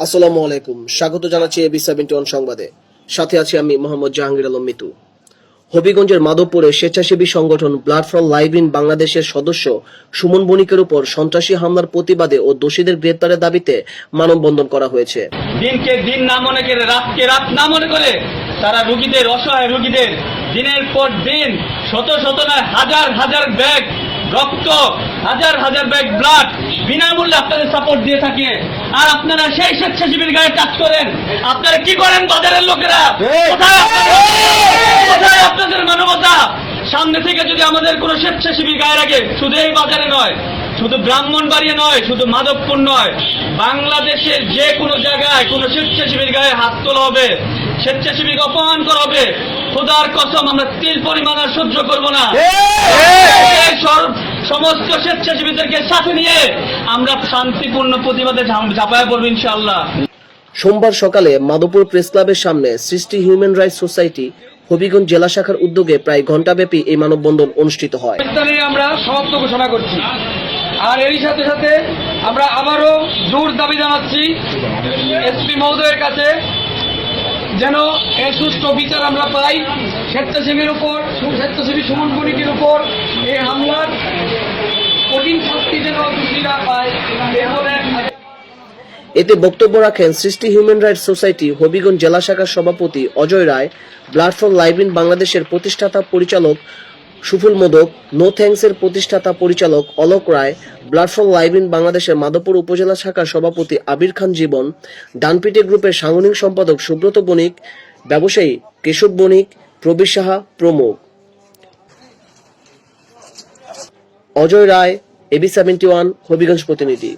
আসসালামু আলাইকুম, স্বাগত জানাচ্ছি এবি71 সংবাদে। সাথে আছি আমি মোহাম্মদ জাহাঙ্গীর আলম মিতু। হবিগঞ্জের মাধবপুরে স্বেচ্ছাসেবী সংগঠন ব্লাড ফর লাইফ ইন বাংলাদেশের সদস্য সুমন বণিকের উপর সন্ত্রাসী হামলার প্রতিবাদে ও দোষীদের গ্রেপ্তারের দাবিতে মানববন্ধন করা হয়েছে। দিনকে দিন না মনে করে, রাতকে রাত না মনে করে তারা রোগীদের, অসহায় রোগীদের দিনের পর দিন শত শত নয় হাজার হাজার ব্যাগ রক্ত, হাজার হাজার ব্যাগ ব্লাড বিনামূল্যে আপনাদের সাপোর্ট দিয়ে থাকে। আর আপনারা সেই স্বেচ্ছাসেবীর গায়ে কাজ করেন। আপনারা কি করেন বাজারের লোকেরা? কোথায় আপনাদের মানবতা? সামনে থেকে যদি আমাদের কোনো স্বেচ্ছাসেবী গায়ে রাখে, শুধু এই বাজারে নয়, শুধু ব্রাহ্মণবাড়িয়া নয়, শুধু মাধবপুর নয়, বাংলাদেশের যে কোনো জায়গায় কোনো স্বেচ্ছাসেবীর গায়ে হাত তোলা হবে, স্বেচ্ছাসেবীকে অপমান করা হবে, খোদার কসম আমরা তিল পরিমাণ আর সহ্য করব না। সমস্ত স্বেচ্ছাসেবীদেরকে সাথে নিয়ে আমরা শান্তিপূর্ণ প্রতিবাদে ঝাঁপায় পড়ব ইনশাআল্লাহ। সোমবার সকালে মাধবপুর প্রেস ক্লাবের সামনে সৃষ্টি হিউম্যান রাইটস সোসাইটি হবিগঞ্জ জেলা শাখার উদ্যোগে প্রায় ঘণ্টাব্যাপী এই মানববন্ধন অনুষ্ঠিত হয়। আমরা সমাপ্ত ঘোষণা করছি। আর এর সাথে সাথে আমরা আবারও জোর দাবি জানাচ্ছি এসপি মহোদয়ের কাছে, যেন এর সুষ্ঠু বিচার আমরা পাই। স্বেচ্ছাসেবীর উপর, স্বেচ্ছাসেবী সুমন বণিকের উপর এই হামলার কঠিন শাস্তি যেন দোষীরা পায়। এতে বক্তব্য রাখেন সৃষ্টি হিউম্যান রাইটস সোসাইটি হবিগঞ্জ জেলা শাখার সভাপতি অজয় রায়, ব্লাড ফর লাইফ ইন বাংলাদেশের প্রতিষ্ঠাতা পরিচালক সুফল মোদক, নো থ্যাঙ্কস এর প্রতিষ্ঠাতা পরিচালক অলোক রায়, ব্লাড ফর লাইফ ইন বাংলাদেশের মাধবপুর উপজেলা শাখার সভাপতি আবির খান জীবন, ডানপিটে গ্রুপের সাংগঠনিক সম্পাদক সুব্রত বণিক, ব্যবসায়ী কেশব বণিক, প্রবীর সাহা প্রমুখ। অজয় রায়, এবি71 হবিগঞ্জ প্রতিনিধি।